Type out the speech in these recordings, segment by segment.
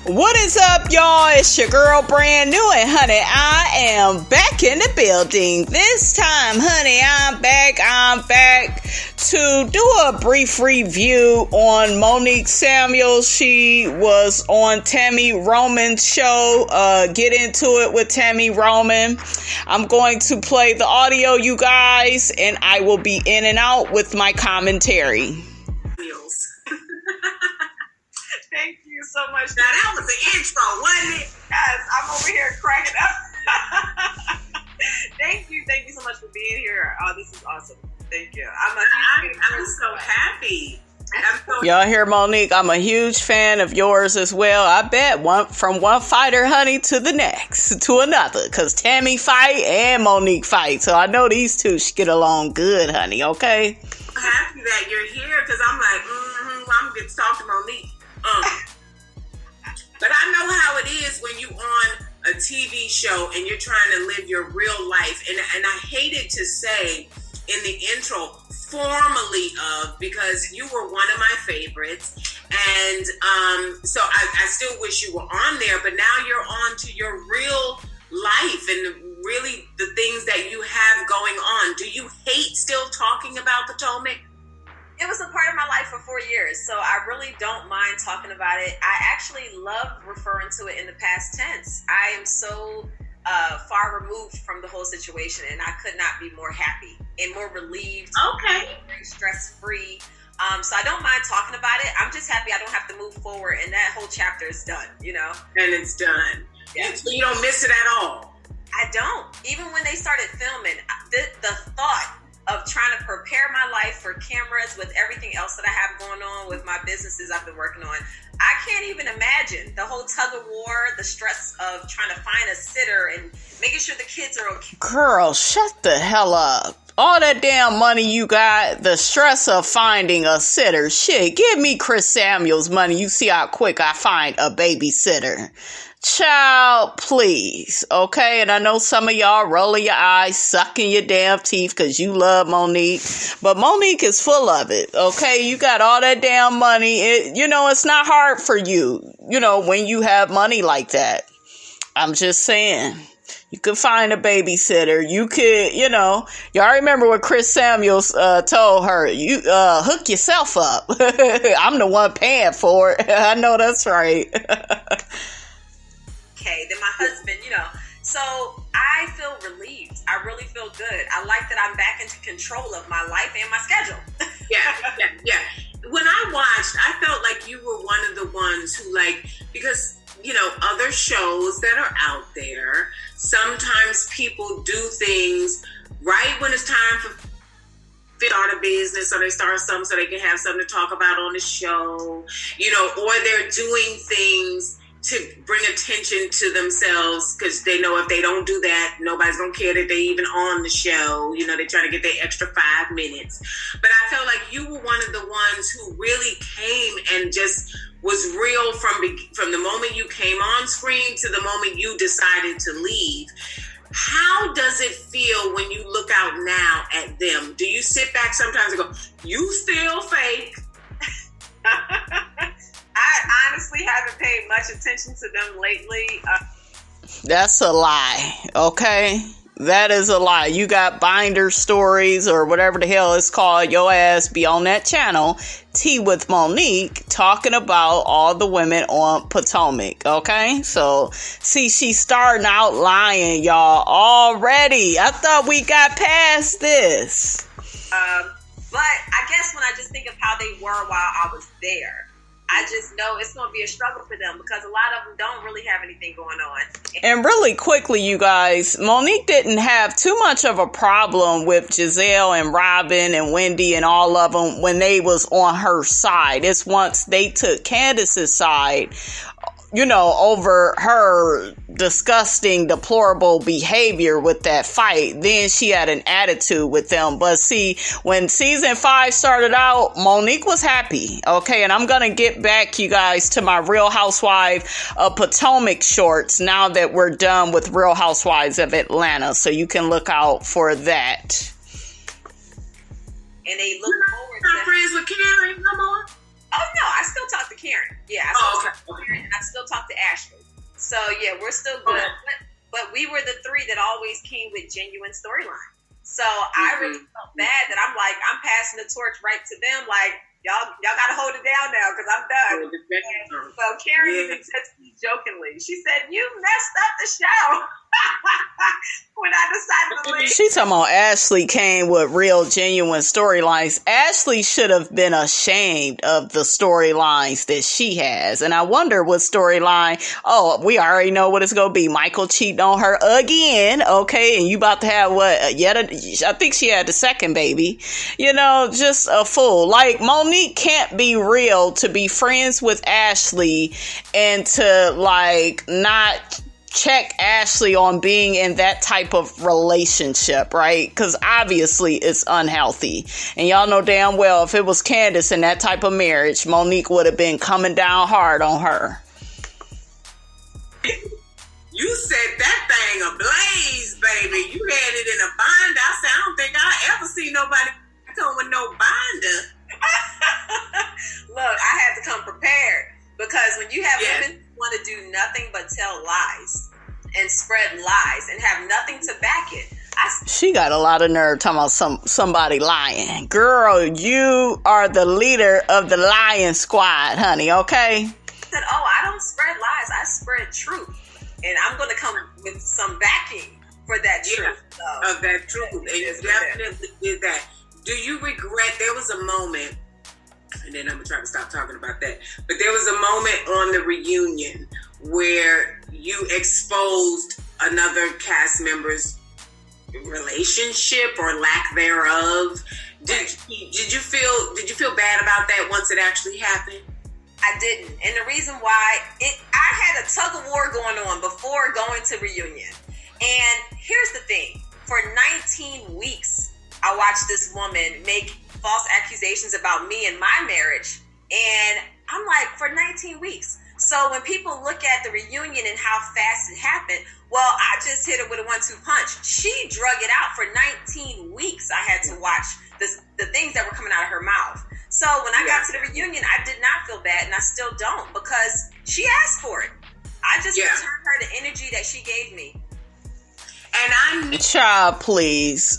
What is up, y'all? It's your girl, brand new, and honey, I am back in the building. This time, honey, I'm back to do a brief review on Monique Samuels. She was on Tami Roman's show. Get into it with Tami Roman. I'm going to play the audio, you guys, and I will be in and out with my commentary. Thank you so much. Now that was the intro, wasn't it? Yes, I'm over here cracking up. Thank you so much for being here. Oh, this is awesome. Thank you. I'm so happy. Y'all hear Monique? I'm a huge fan of yours as well. I bet from one fighter, honey, to the next, to another. Because Tami fight and Monique fight. So I know these two should get along good, honey, okay? I'm happy that you're here because I'm like, I'm going to talk to Monique. But I know how it is when you on a TV show and you're trying to live your real life. And I hated to say in the intro, formally because you were one of my favorites. And so I still wish you were on there, but now you're on to your real life and really the things that you have going on. Do you hate still talking about Potomac? It was a part of my life for 4 years, so I really don't mind talking about it. I actually love referring to it in the past tense. I am so far removed from the whole situation, and I could not be more happy and more relieved. Okay. Stress-free. So I don't mind talking about it. I'm just happy I don't have to move forward, and that whole chapter is done, you know? And it's done. Yeah. So you don't miss it at all? I don't. Even when they started filming, the thought of trying to prepare my life for cameras with everything else that I have going on with my businesses I've been working on. I can't even imagine the whole tug of war, the stress of trying to find a sitter and making sure the kids are okay. Girl, shut the hell up. All that damn money you got, the stress of finding a sitter. Shit, give me Chris Samuels money. You see how quick I find a babysitter. Child, please, okay? And I know some of y'all rolling your eyes, sucking your damn teeth because you love Monique. But Monique is full of it, okay? You got all that damn money. It's not hard for you, when you have money like that. I'm just saying. You could find a babysitter. You could, y'all remember what Chris Samuels told her. You hook yourself up. I'm the one paying for it. I know that's right. Then my husband, so I feel relieved. I really feel good. I like that I'm back into control of my life and my schedule. Yeah. When I watched, I felt like you were one of the ones who because other shows that are out there, sometimes people do things right when it's time for start a business or they start something so they can have something to talk about on the show, or they're doing things to bring attention to themselves because they know if they don't do that, nobody's gonna care that they even on the show. They're trying to get their extra 5 minutes. But I felt like you were one of the ones who really came and just was real from the moment you came on screen to the moment you decided to leave. How does it feel when you look out now at them? Do you sit back sometimes and go, you still fake? I honestly haven't paid much attention to them lately. That's a lie, okay? That is a lie. You got binder stories or whatever the hell it's called. Your ass be on that channel, Tea with Monique, talking about all the women on Potomac, okay? So, see, she's starting out lying, y'all, already. I thought we got past this. But I guess when I just think of how they were while I was there, I just know it's going to be a struggle for them because a lot of them don't really have anything going on. And really quickly, you guys, Monique didn't have too much of a problem with Gizelle and Robin and Wendy and all of them when they was on her side. It's once they took Candace's side, over her disgusting, deplorable behavior with that fight, then she had an attitude with them. But see, when season 5 started out, Monique was happy, okay? And I'm gonna get back, you guys, to my Real Housewife of Potomac shorts now that we're done with Real Housewives of Atlanta, so you can look out for that. And they look forward to friends with Karen no more. Oh no, I still talk to Karen. Yeah, I still talk to Karen, and I still talk to Ashley. So yeah, we're still good. But we were the three that always came with genuine storyline. So I really felt bad that I'm passing the torch right to them. Like, y'all got to hold it down now because I'm done. So Karen even said to me jokingly, she said, "You messed up the show." When I decided to leave. She talking about Ashley came with real, genuine storylines. Ashley should have been ashamed of the storylines that she has. And I wonder what storyline. Oh, we already know what it's going to be. Michael cheating on her again. Okay. And you about to have I think she had the second baby. You know, just a fool. Like, Monique can't be real to be friends with Ashley and to, like, not check Ashley on being in that type of relationship, right? Because obviously it's unhealthy. And y'all know damn well if it was Candace in that type of marriage, Monique would have been coming down hard on her. You set that thing ablaze, baby. You had it in a binder. I said, I don't think I ever see nobody come with no binder. Look, I had to come prepared because when you have women who want to do nothing but tell lies and spread lies and have nothing to back it. She got a lot of nerve talking about somebody lying. Girl, you are the leader of the lying squad, honey, okay? I said, I don't spread lies. I spread truth. And I'm going to come with some backing for that truth. Yeah, of that truth. And you definitely did that. Do you regret, there was a moment, and then I'm going to try to stop talking about that, but there was a moment on the reunion where you exposed another cast member's relationship or lack thereof. Did you feel bad about that once it actually happened? I didn't. And the reason why, I had a tug of war going on before going to reunion. And here's the thing. For 19 weeks, I watched this woman make false accusations about me and my marriage. And I'm like, for 19 weeks. So when people look at the reunion and how fast it happened, well, I just hit her with a 1-2 punch. She drug it out for 19 weeks. I had to watch the things that were coming out of her mouth. So when I got to the reunion, I did not feel bad, and I still don't, because she asked for it. I just returned her the energy that she gave me. And child, please.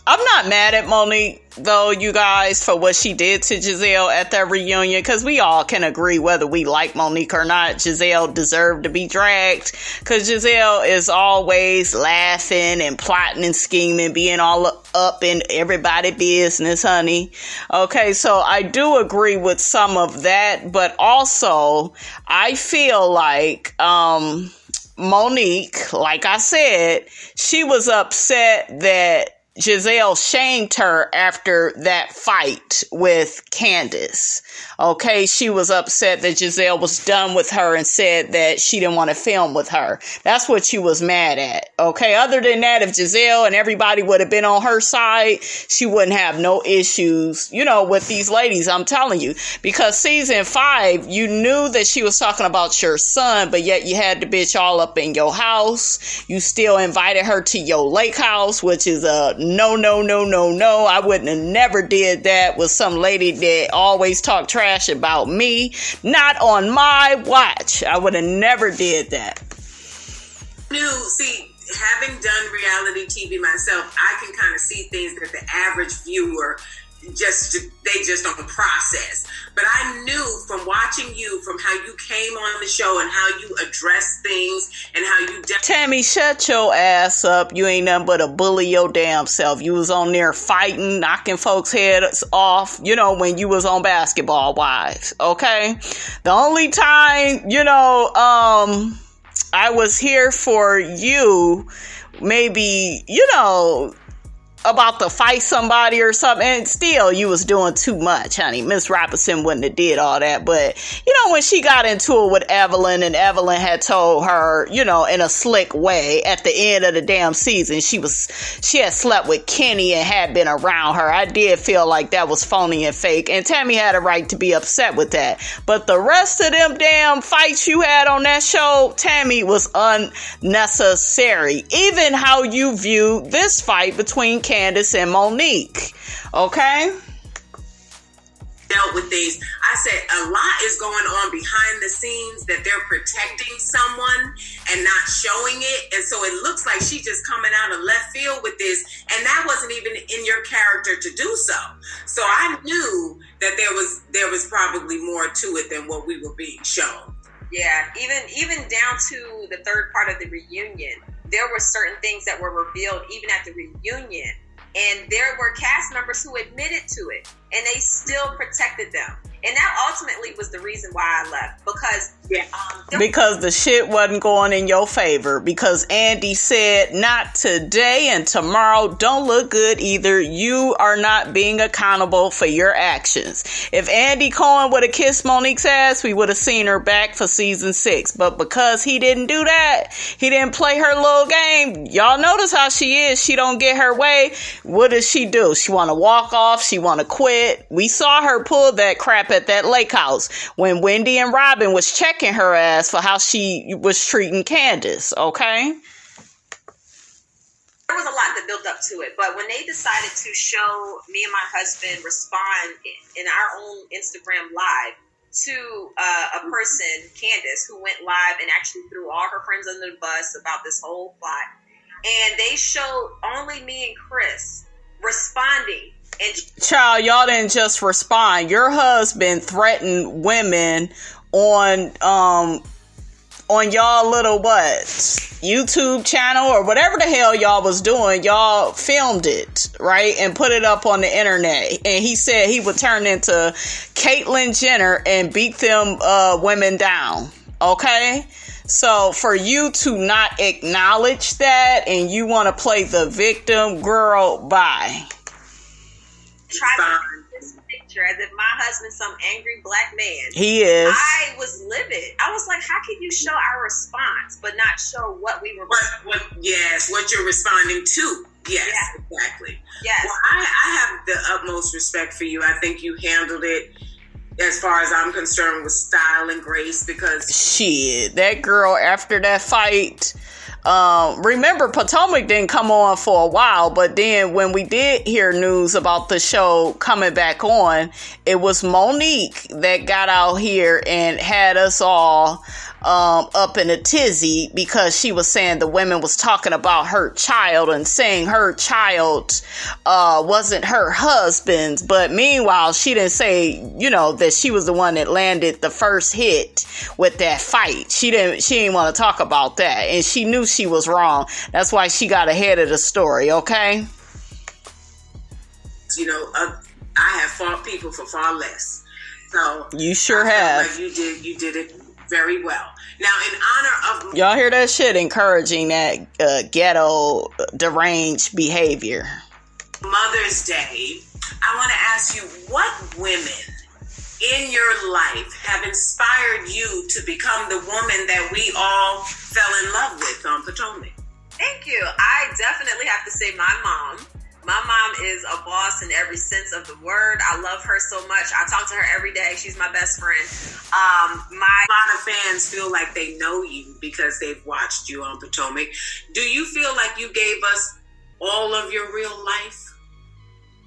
I'm not mad at Monique, though, you guys, for what she did to Gizelle at that reunion, because we all can agree whether we like Monique or not, Gizelle deserved to be dragged, because Gizelle is always laughing and plotting and scheming, being all up in everybody's business, honey. Okay, so I do agree with some of that, but also I feel like Monique, like I said, she was upset that Gizelle shamed her after that fight with Candace. Okay, she was upset that Gizelle was done with her and said that she didn't want to film with her. That's what she was mad at. Okay, other than that, if Gizelle and everybody would have been on her side, she wouldn't have no issues, with these ladies, I'm telling you. Because season 5, you knew that she was talking about your son, but yet you had the bitch all up in your house. You still invited her to your lake house, which is a no. I wouldn't have never did that with some lady that always talked trash about me. Not on my watch. I would have never did that. See, having done reality TV myself, I can kind of see things that the average viewer they just don't process. But I knew from watching you, from how you came on the show and how you address things and how you Tami, shut your ass up. You ain't nothing but a bully your damn self. You was on there fighting, knocking folks' heads off, when you was on Basketball Wives, okay? The only time, I was here for you, maybe, about to fight somebody or something, and still you was doing too much, honey. Miss Robinson wouldn't have did all that, but when she got into it with Evelyn, and Evelyn had told her, in a slick way at the end of the damn season, she had slept with Kenny and had been around her. I did feel like that was phony and fake, and Tami had a right to be upset with that. But the rest of them damn fights you had on that show, Tami, was unnecessary. Even how you view this fight between Candace and Monique. Okay? dealt with things. I said a lot is going on behind the scenes that they're protecting someone and not showing it. And so it looks like she just coming out of left field with this. And that wasn't even in your character to do so. So I knew that there was probably more to it than what we were being shown. Yeah, even down to the third part of the reunion, there were certain things that were revealed even at the reunion. And there were cast members who admitted to it, and they still protected them. And that ultimately was the reason why I left. Because the shit wasn't going in your favor. Because Andy said, not today and tomorrow don't look good either. You are not being accountable for your actions. If Andy Cohen would have kissed Monique's ass, we would have seen her back for season 6. But because he didn't do that, he didn't play her little game. Y'all notice how she is. She don't get her way. What does she do? She want to walk off. She want to quit. We saw her pull that crap at that lake house when Wendy and Robin was checking her ass for how she was treating Candace, okay? There was a lot that built up to it, but when they decided to show me and my husband respond in our own Instagram live to a person, Candace, who went live and actually threw all her friends under the bus about this whole plot, and they showed only me and Chris responding. And child, y'all didn't just respond. Your husband threatened women on y'all little YouTube channel or whatever the hell y'all was doing. Y'all filmed it, right, and put it up on the internet. And he said he would turn into Caitlyn Jenner and beat them women down. Okay. So for you to not acknowledge that and you want to play the victim, girl, bye. Try to paint this picture as if my husband's some angry black man. He is. I was livid. I was like, how can you show our response but not show what we were what you're responding to. Yes, exactly. Yes. Well, I have the utmost respect for you. I think you handled it, as far as I'm concerned, with style and grace, because shit, that girl after that fight, remember Potomac didn't come on for a while, but then when we did hear news about the show coming back on, it was Monique that got out here and had us all up in a tizzy because she was saying the women was talking about her child and saying her child wasn't her husband's. But meanwhile, she didn't say, that she was the one that landed the first hit with that fight. She didn't want to talk about that. And she knew she was wrong. That's why she got ahead of the story, okay? I have fought people for far less. So you sure have. Like you did it very well. Now, in honor of... Y'all hear that shit? Encouraging that ghetto deranged behavior. Mother's Day, I want to ask you, what women in your life have inspired you to become the woman that we all fell in love with on Potomac? Thank you. I definitely have to say my mom. My mom is a boss in every sense of the word. I love her so much. I talk to her every day. She's my best friend. A lot of fans feel like they know you because they've watched you on Potomac. Do you feel like you gave us all of your real life?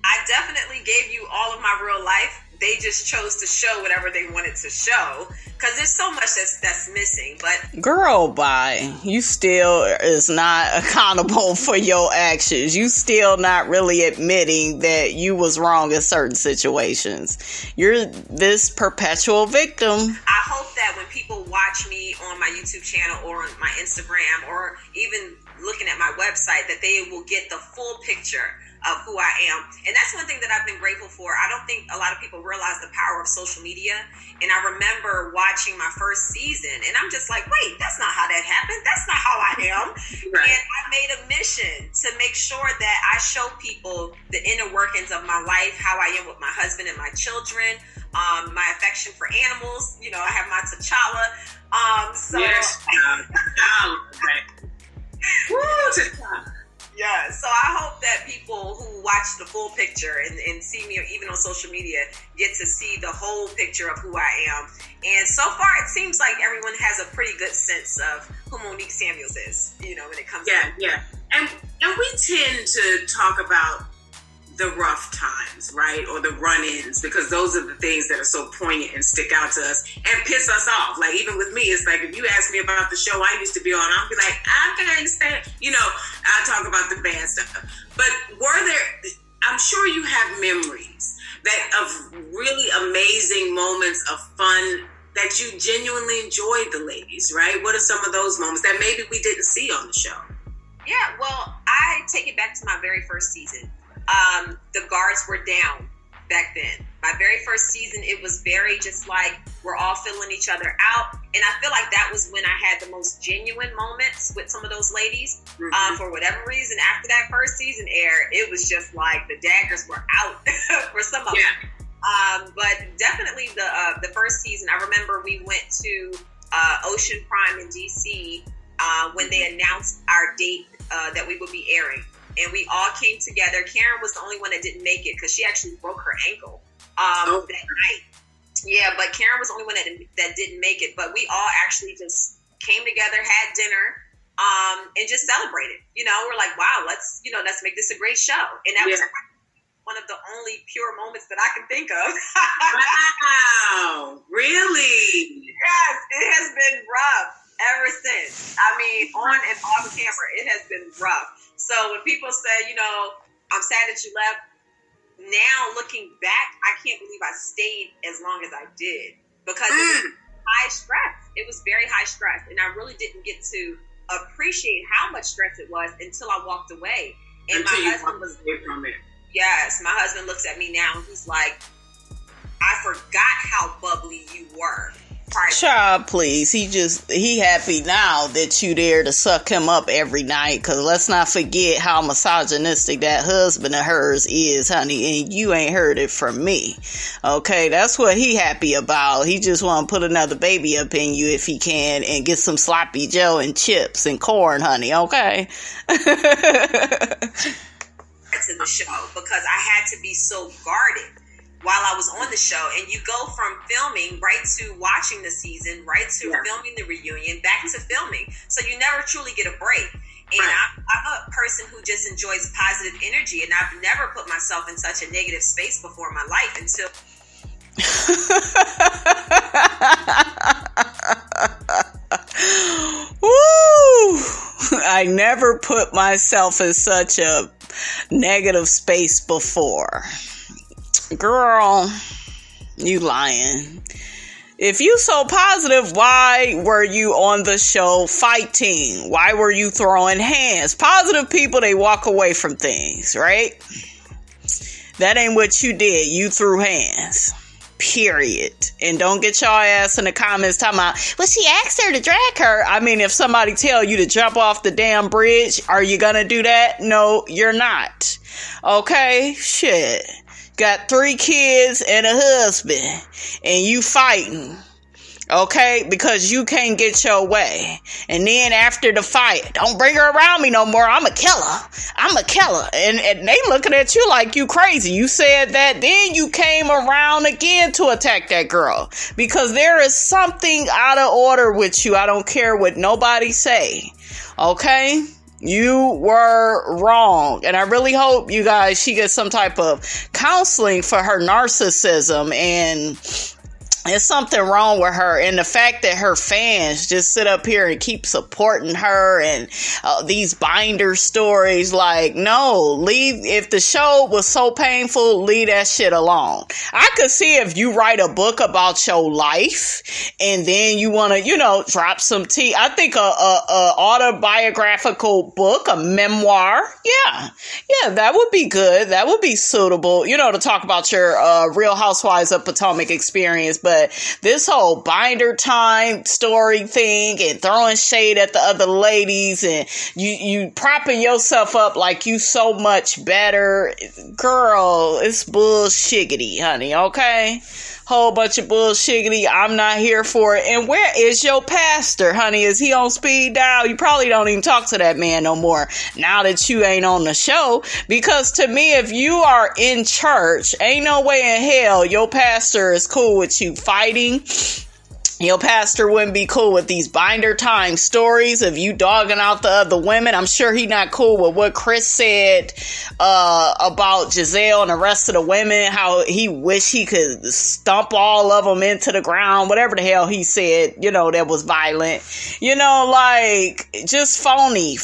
I definitely gave you all of my real life. They just chose to show whatever they wanted to show because there's so much that's missing. But girl, bye. You still is not accountable for your actions. You still not really admitting that you was wrong in certain situations. You're this perpetual victim. I hope that when people watch me on my YouTube channel or on my Instagram or even looking at my website, that they will get the full picture of who I am. And that's one thing that I've been grateful for. I don't think a lot of people realize the power of social media. And I remember watching my first season and I'm just like, wait, that's not how that happened. That's not how I am. Right. And I made a mission to make sure that I show people the inner workings of my life, how I am with my husband and my children, my affection for animals. I have my T'Challa. Yes. Woo, T'Challa. Yeah, so I hope that people who watch the full picture and see me even on social media get to see the whole picture of who I am. And so far, it seems like everyone has a pretty good sense of who Monique Samuels is, when it comes to... Yeah. And we tend to talk about the rough times, right? Or the run-ins, because those are the things that are so poignant and stick out to us and piss us off. Like, even with me, it's like, if you ask me about the show I used to be on, I'll be like, I can't stand, I'll talk about the bad stuff. But I'm sure you have memories of really amazing moments of fun that you genuinely enjoyed the ladies, right? What are some of those moments that maybe we didn't see on the show? Yeah, well, I take it back to my very first season. The guards were down back then. My very first season, it was very just like we're all filling each other out. And I feel like that was when I had the most genuine moments with some of those ladies. Mm-hmm. For whatever reason, after that first season aired, it was just like the daggers were out for some of them. But definitely the first season, I remember we went to Ocean Prime in DC when they announced our date that we would be airing. And we all came together. Karen was the only one that didn't make it because she actually broke her ankle that night. Yeah, but Karen was the only one that didn't make it. But we all actually just came together, had dinner, and just celebrated. We're like, wow, let's make this a great show. And that was one of the only pure moments that I can think of. Wow, really? Yes, it has been rough ever since. I mean, on and off camera, it has been rough. So when people say, I'm sad that you left, now looking back, I can't believe I stayed as long as I did because it was high stress. It was very high stress. And I really didn't get to appreciate how much stress it was until I walked away. And my husband was away from it. Yes, my husband looks at me now and he's like, I forgot how bubbly you were. Child, please. He happy now that you there to suck him up every night. Because let's not forget how misogynistic that husband of hers is, honey. And you ain't heard it from me. Okay, that's what he happy about. He just want to put another baby up in you if he can and get some sloppy Joe and chips and corn, honey. Okay. To the show because I had to be so guarded while I was on the show. And you go from filming right to watching the season, right to filming the reunion, back to filming. So you never truly get a break. And I'm a person who just enjoys positive energy, and I've never put myself in such a negative space before in my life until... Woo! I never put myself in such a negative space before. Girl, you lying. If you so positive, why were you on the show fighting? Why were you throwing hands? Positive people, they walk away from things, right? That ain't what you did. You threw hands. Period. And don't get your ass in the comments talking about, well, she asked her to drag her. I mean, if somebody tell you to jump off the damn bridge, are you gonna do that? No, you're not. Okay? Shit. Got 3 kids and a husband, and you fighting, okay, because you can't get your way. And then after the fight, don't bring her around me no more. I'm a killer. And they looking at you like you crazy. You said that, then you came around again to attack that girl because there is something out of order with you. I don't care what nobody say, okay? You were wrong. And I really hope you guys, she gets some type of counseling for her narcissism. And there's something wrong with her. And the fact that her fans just sit up here and keep supporting her and these binder stories, like, no, leave. If the show was so painful, leave that shit alone. I could see if you write a book about your life and then you want to, drop some tea. I think a autobiographical book, a memoir. Yeah, that would be good. That would be suitable, to talk about your Real Housewives of Potomac experience. But this whole binder time story thing and throwing shade at the other ladies and you propping yourself up like you so much better, girl, it's bullshiggity, honey, okay? Whole bunch of bullshiggity. I'm not here for it. And where is your pastor, honey? Is he on speed dial? You probably don't even talk to that man no more now that you ain't on the show. Because to me, if you are in church, ain't no way in hell your pastor is cool with you fighting Your pastor wouldn't be cool with these binder time stories of you dogging out the other women. I'm sure he not cool with what Chris said about Gizelle and the rest of the women, how he wish he could stomp all of them into the ground, whatever the hell he said, that was violent. Like, just phony.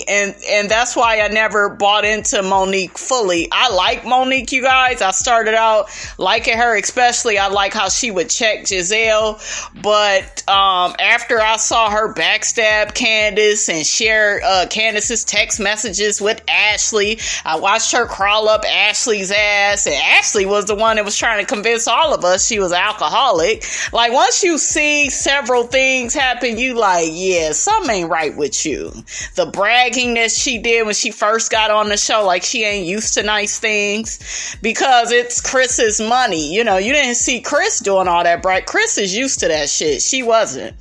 And that's why I never bought into Monique fully. I like Monique, you guys. I started out liking her, especially I like how she would check Gizelle, but after I saw her backstab Candace and share Candace's text messages with Ashley, I watched her crawl up Ashley's ass, and Ashley was the one that was trying to convince all of us she was alcoholic. Like, once you see several things happen, you like, yeah, something ain't right with you. The bragging that she did when she first got on the show, like she ain't used to nice things, because it's Chris's money. You didn't see Chris doing all that brag. Chris is used to that shit. She wasn't.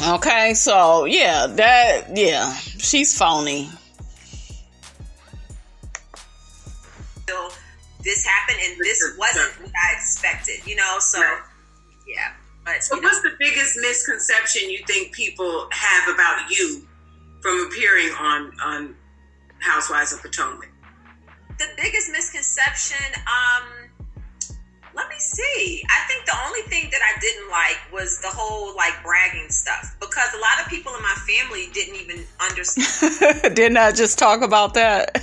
Okay, so she's phony. So this happened, and this wasn't what I expected, so yeah. But so what's the biggest misconception you think people have about you from appearing on Housewives of Potomac? The biggest misconception, let me see. I think the only thing that I didn't like was the whole bragging stuff, because a lot of people in my family didn't even understand. Didn't I just talk about that?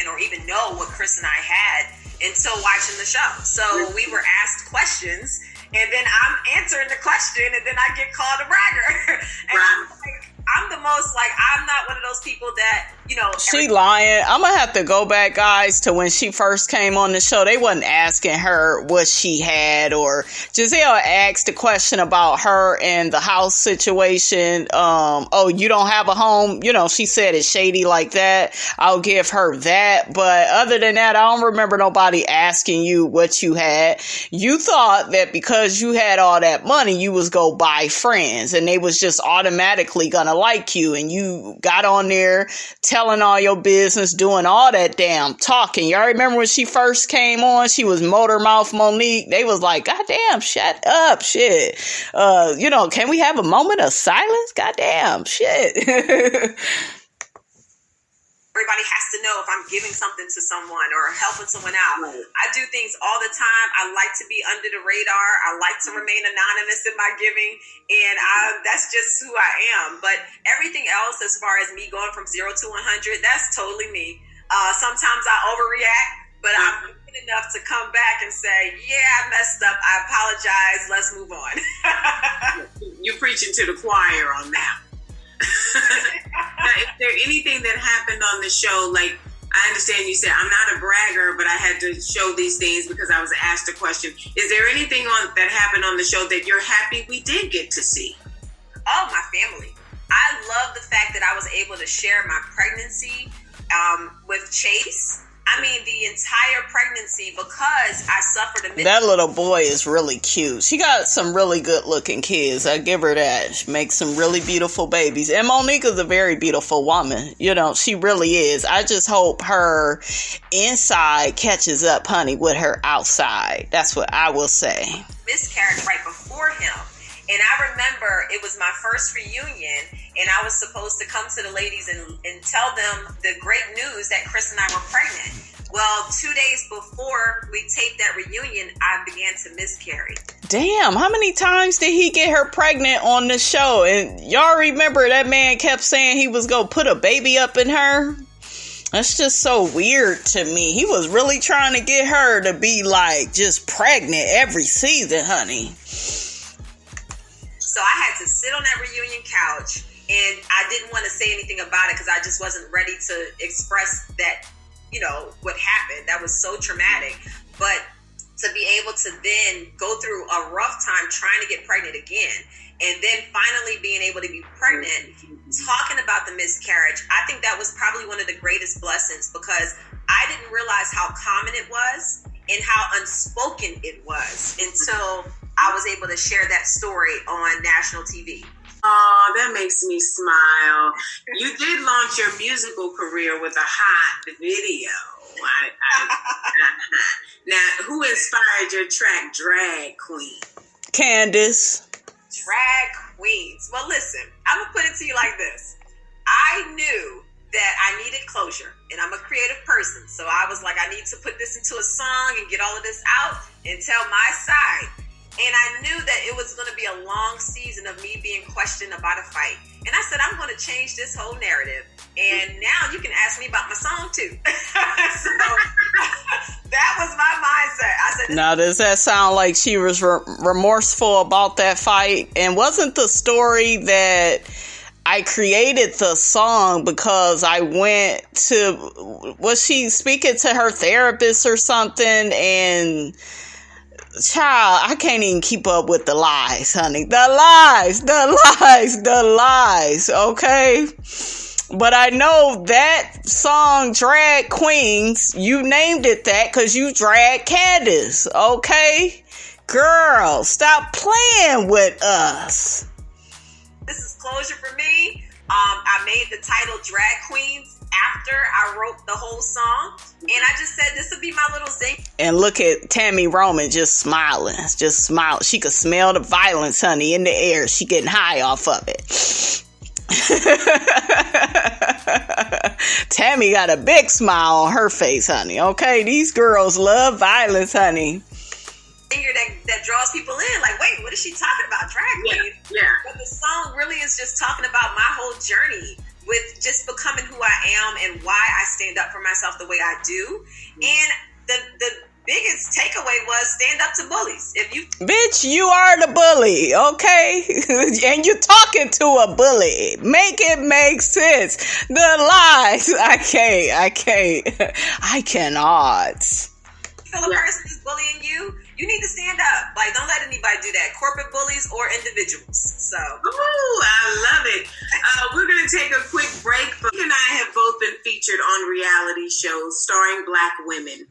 Or even know what Chris and I had until watching the show. So we were asked questions, and then I'm answering the question, and then I get called a bragger. And I'm the most, I'm not one of those people that, She lying. I'm going to have to go back, guys, to when she first came on the show. They wasn't asking her what she had, or Gizelle asked a question about her and the house situation. Oh, you don't have a home? She said it's shady like that. I'll give her that. But other than that, I don't remember nobody asking you what you had. You thought that because you had all that money, you was go buy friends, and they was just automatically gonna like you, and you got on there telling all your business, doing all that damn talking. Y'all remember when she first came on, she was motor mouth Monique. They was like, God damn, shut up, shit. Can we have a moment of silence? God damn, shit. Everybody has to know if I'm giving something to someone or helping someone out. Right. I do things all the time. I like to be under the radar. I like to remain anonymous in my giving, and that's just who I am. But everything else, as far as me going from 0 to 100, that's totally me. Sometimes I overreact, but I'm good enough to come back and say, yeah, I messed up. I apologize. Let's move on. You're preaching to the choir on that. Now, is there anything that happened on the show? Like, I understand you said I'm not a bragger, but I had to show these things because I was asked a question. Is there anything that happened on the show that you're happy we did get to see? Oh, my family. I love the fact that I was able to share my pregnancy with Chase. I mean, the entire pregnancy, because I suffered a... That little boy is really cute. She got some really good looking kids. I give her that. She makes some really beautiful babies. And Monique is a very beautiful woman. She really is. I just hope her inside catches up, honey, with her outside. That's what I will say. Miscarriage right before him. And I remember it was my first reunion, and I was supposed to come to the ladies and tell them the great news that Chris and I were pregnant. Well, 2 days before we taped that reunion, I began to miscarry. Damn, how many times did he get her pregnant on the show? And y'all remember that man kept saying he was going to put a baby up in her? That's just so weird to me. He was really trying to get her to be just pregnant every season, honey. So I had to sit on that reunion couch, and I didn't want to say anything about it because I just wasn't ready to express that, what happened. That was so traumatic. But to be able to then go through a rough time trying to get pregnant again, and then finally being able to be pregnant, talking about the miscarriage, I think that was probably one of the greatest blessings, because I didn't realize how common it was and how unspoken it was until I was able to share that story on national TV. Oh, that makes me smile. You did launch your musical career with a hot video. Now, who inspired your track Drag Queen? Candace. Drag queens. Well, listen, I'm going to put it to you like this. I knew that I needed closure, and I'm a creative person. So I was like, I need to put this into a song and get all of this out and tell my side. And I knew that it was going to be a long season of me being questioned about a fight. And I said, I'm going to change this whole narrative. And now you can ask me about my song too. So that was my mindset. I said, now does that sound like she was remorseful about that fight? And wasn't the story that I created the song because I went to, was she speaking to her therapist or something? And child, I can't even keep up with the lies, honey. The lies, okay? But I know that song, Drag Queens, you named it that because you drag Candace, okay? Girl, stop playing with us. This is closure for me. I made the title Drag Queens after I wrote the whole song. And I just said this would be my little zing. And look at Tami Roman just smiling. Just smile. She could smell the violence, honey, in the air. She getting high off of it. Tami got a big smile on her face, honey. Okay, these girls love violence, honey. Finger that draws people in. Like, wait, what is she talking about? Drag queen. Yeah. But the song really is just talking about my whole journey with just becoming who I am and why I stand up for myself the way I do. And the biggest takeaway was stand up to bullies. If you bitch, you are the bully, okay? And you're talking to a bully. Make it make sense. The lies. I cannot. feel a person is bullying you, you need to stand up. Like, don't let anybody do that. Corporate bullies or individuals. So. Ooh, I love it. We're going to take a quick break. Monique and I have both been featured on reality shows starring Black women.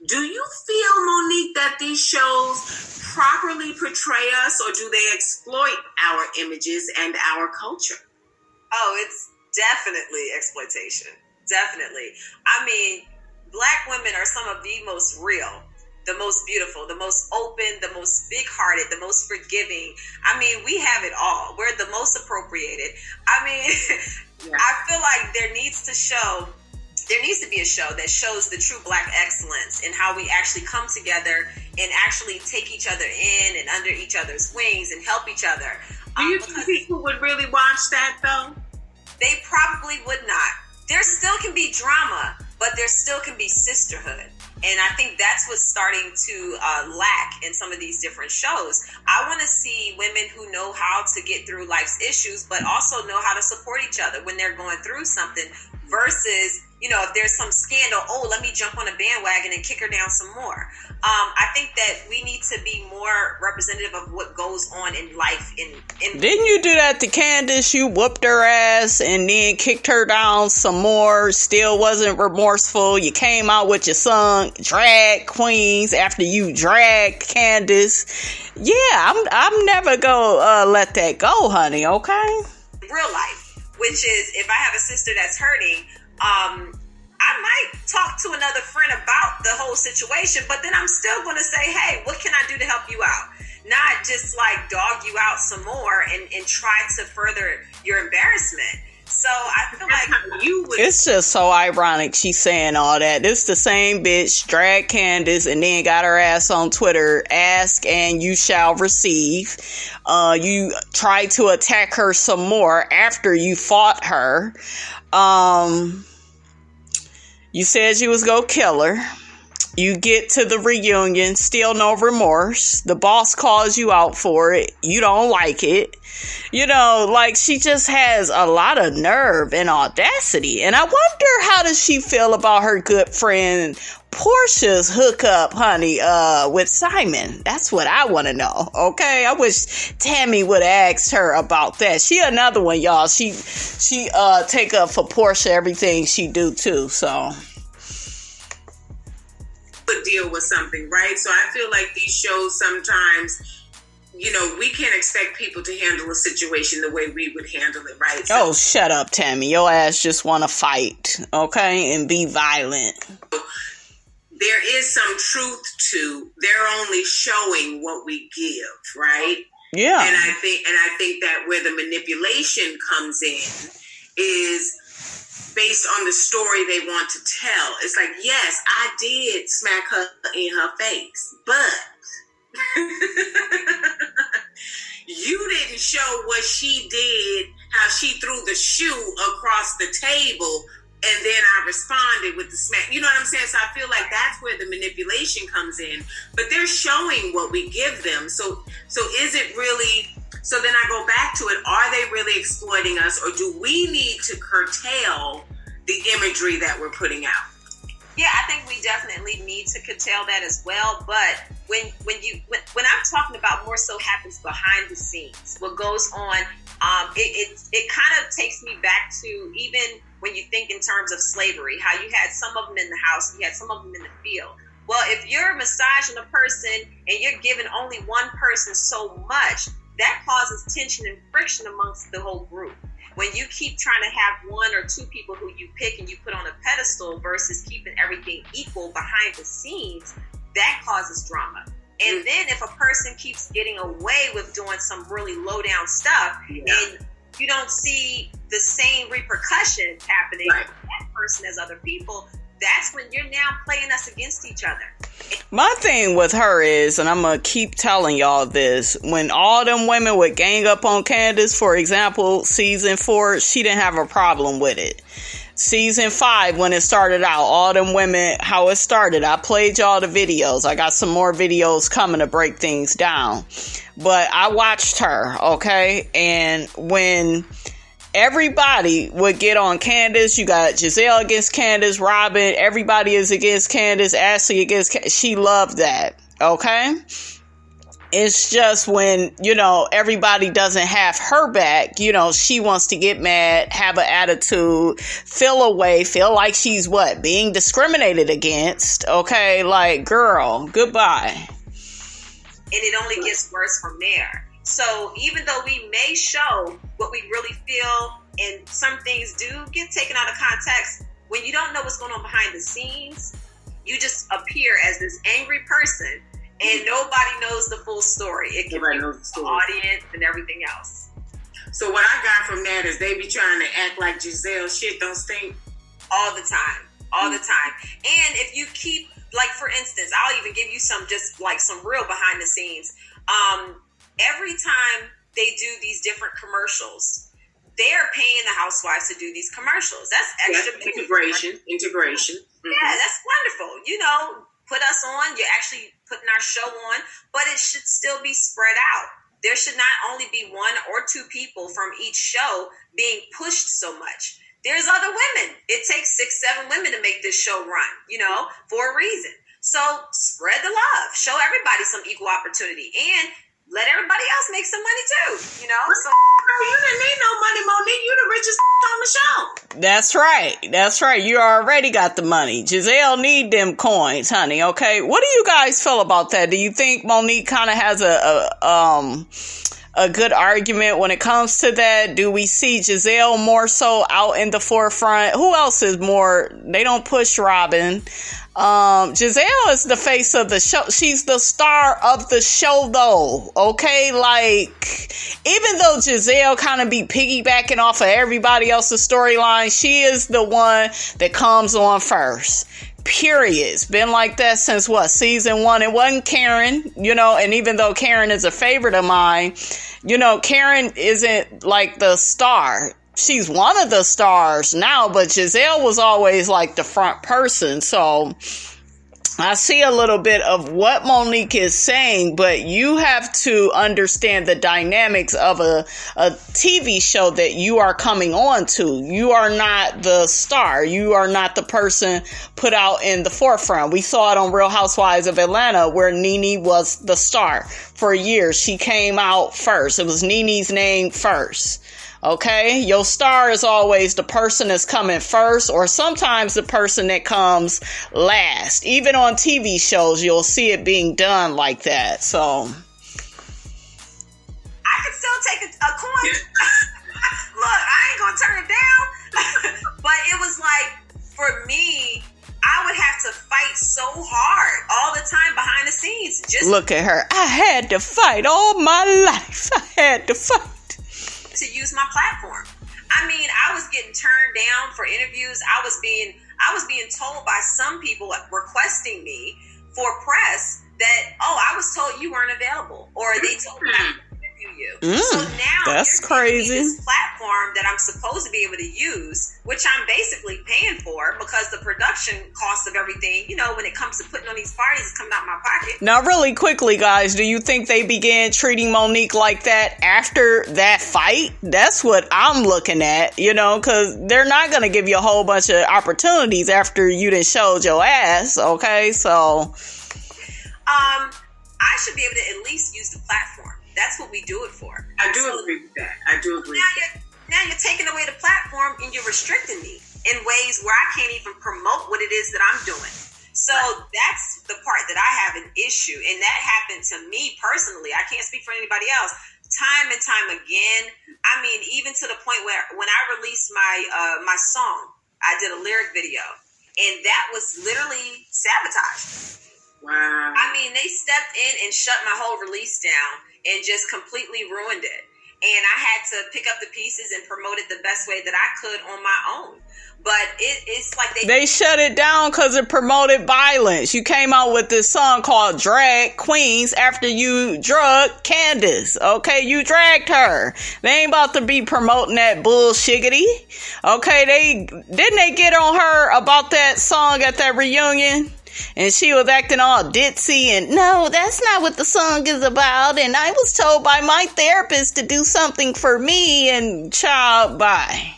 Do you feel, Monique, that these shows properly portray us, or do they exploit our images and our culture? Oh, it's definitely exploitation. Definitely. I mean, Black women are some of the most real, the most beautiful, the most open, the most big-hearted, the most forgiving. I mean, we have it all. We're the most appropriated. I mean, yeah. I feel like there needs to be a show that shows the true Black excellence and how we actually come together and actually take each other in and under each other's wings and help each other. Do you think people would really watch that, though? They probably would not. There still can be drama, but there still can be sisterhood. And I think that's what's starting to lack in some of these different shows. I want to see women who know how to get through life's issues, but also know how to support each other when they're going through something versus, if there's some scandal, let me jump on a bandwagon and kick her down some more. I think that we need to be more representative of what goes on in life. Didn't you do that to Candace? You whooped her ass and then kicked her down some more. Still wasn't remorseful. You came out with your song, Drag Queens, after you dragged Candace. Yeah, I'm never gonna let that go, honey, okay? Real life, which is if I have a sister that's hurting, I might talk to another friend about the whole situation, but then I'm still going to say, hey, what can I do to help you out? Not just like dog you out some more and try to further your embarrassment. So I feel like you would. It's just so ironic she's saying all that. This the same bitch dragged Candace and then got her ass on Twitter. Ask and you shall receive. You tried to attack her some more after you fought her. You said you was gonna kill her. You get to the reunion, still no remorse. The boss calls you out for it. You don't like it. She just has a lot of nerve and audacity. And I wonder, how does she feel about her good friend Portia's hookup, honey, with Simon? That's what I want to know, okay? I wish Tami would have asked her about that. She another one, y'all. She take up for Portia everything she do, too, so... deal with something, right? So I feel like these shows sometimes, we can't expect people to handle a situation the way we would handle it, right? So, shut up, Tami. Your ass just want to fight, okay? And be violent. there is some truth to they're only showing what we give, right? Yeah. And I think that where the manipulation comes in is based on the story they want to tell. It's like, yes, I did smack her in her face, but you didn't show what she did, how she threw the shoe across the table, and then I responded with the smack. You know what I'm saying? So I feel like that's where the manipulation comes in. But they're showing what we give them. So is it really... So then I go back to it. Are they really exploiting us, or do we need to curtail the imagery that we're putting out? Yeah, I think we definitely need to curtail that as well. But when I'm talking about more so happens behind the scenes, what goes on, it kind of takes me back to even when you think in terms of slavery, how you had some of them in the house, and you had some of them in the field. Well, if you're massaging a person and you're giving only one person so much, that causes tension and friction amongst the whole group. When you keep trying to have one or two people who you pick and you put on a pedestal versus keeping everything equal behind the scenes, that causes drama. And then if a person keeps getting away with doing some really low down stuff, and you don't see the same repercussions happening with that person as other people, that's when you're now playing us against each other. My thing with her is, and I'm going to keep telling y'all this, when all them women would gang up on Candace, for example, season 4, she didn't have a problem with it. Season 5, when it started out, all them women, how it started, I played y'all the videos. I got some more videos coming to break things down. But I watched her, okay? And when everybody would get on Candace, you got Gizelle against Candace, Robin, everybody is against Candace, Ashley against Candace. She loved that, okay? It's just when, everybody doesn't have her back, she wants to get mad, have an attitude, feel away, feel like she's being discriminated against, okay? Like, girl, goodbye. And it only gets worse from there. So even though we may show what we really feel, and some things do get taken out of context, when you don't know what's going on behind the scenes, you just appear as this angry person, and nobody knows the full story. It can be the audience and everything else. So what I got from that is they be trying to act like Gizelle shit don't stink. All the time. And if you keep, like, for instance, I'll even give you some real behind the scenes. Every time they do these different commercials, they're paying the housewives to do these commercials. That's extra integration. Mm-hmm. Yeah, that's wonderful. Put us on. You're actually putting our show on, but it should still be spread out. There should not only be one or two people from each show being pushed so much. There's other women. It takes 6-7 women to make this show run, for a reason. So spread the love. Show everybody some equal opportunity, and let everybody else make some money too, So you didn't need no money, Monique. You the richest on the show. That's right. You already got the money. Gizelle need them coins, honey. Okay. What do you guys feel about that? Do you think Monique kind of has a good argument when it comes to that? Do we see Gizelle more so out in the forefront? Who else is more? They don't push Robin. Gizelle is the face of the show. She's the star of the show, though. Okay, like, even though Gizelle kind of be piggybacking off of everybody else's storyline, she is the one that comes on first. Period. It's been like that since season 1. It wasn't Karen, and even though Karen is a favorite of mine, Karen isn't like the star. She's one of the stars now, but Gizelle was always like the front person. So I see a little bit of what Monique is saying, but you have to understand the dynamics of a TV show that you are coming on to. You are not the star. You are not the person put out in the forefront. We saw it on Real Housewives of Atlanta where Nene was the star for years. She came out first. It was Nene's name first. Okay, your star is always the person that's coming first, or sometimes the person that comes last. Even on TV shows, you'll see it being done like that. So I could still take a coin. Look, I ain't gonna turn it down. But it was like, for me, I I would have to fight so hard all the time behind the scenes. Just look at her. I had to fight all my life. I had to fight to use my platform. I mean, I was getting turned down for interviews. I was being told by some people requesting me for press that, I was told you weren't available, or they told me I could interview you. So now that's you're crazy. giving me this platform that I'm supposed to be able to use, which I'm basically paying for because the production cost of everything, when it comes to putting on these parties, is coming out my pocket. Now, really quickly, guys, do you think they began treating Monique like that after that fight? That's what I'm looking at, because they're not going to give you a whole bunch of opportunities after you done showed your ass, okay? So I should be able to at least use the platform. That's what we do it for. I do agree with that. I do agree. Now you're taking away the platform and you're restricting me in ways where I can't even promote what it is that I'm doing. So that's the part that I have an issue. And that happened to me personally. I can't speak for anybody else. Time and time again. I mean, even to the point where when I released my song, I did a lyric video. And that was literally sabotaged. Wow. I mean, they stepped in and shut my whole release down and just completely ruined it. And I had to pick up the pieces and promote it the best way that I could on my own. But it's like they shut it down because it promoted violence. You came out with this song called Drag Queens after you drugged Candace. Okay, you dragged her. They ain't about to be promoting that bullshiggity. Okay, didn't they get on her about that song at that reunion? And she was acting all ditzy and, no, that's not what the song is about. And I was told by my therapist to do something for me, and child, bye.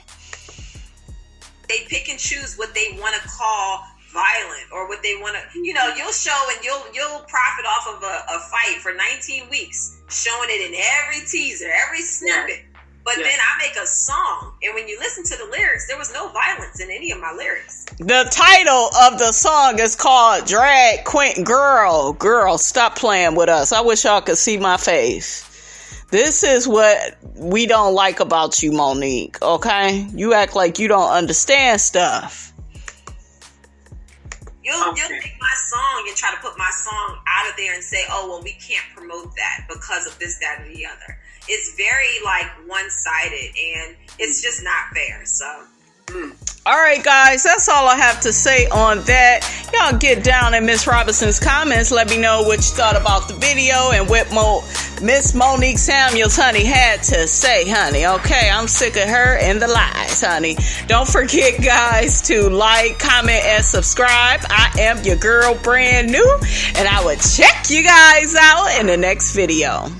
They pick and choose what they want to call violent or what they want to, you'll show and you'll profit off of a fight for 19 weeks, showing it in every teaser, every snippet. Yeah. But then I make a song, and when you listen to the lyrics, there was no violence in any of my lyrics. The title of the song is called Drag Queen. Girl, stop playing with us. I wish y'all could see my face. This is what we don't like about you, Monique, okay? You act like you don't understand stuff. You'll take my song and try to put my song out of there and say, we can't promote that because of this, that, or the other. It's very one-sided, and it's just not fair. So all right, guys, that's all I have to say on that. Y'all get down in Miss Robinson's comments. Let me know what you thought about the video and what Miss Monique Samuels, honey, had to say, honey. Okay, I'm sick of her and the lies, honey. Don't forget, guys, to like, comment, and subscribe. I am your girl, brand new, and I will check you guys out in the next video.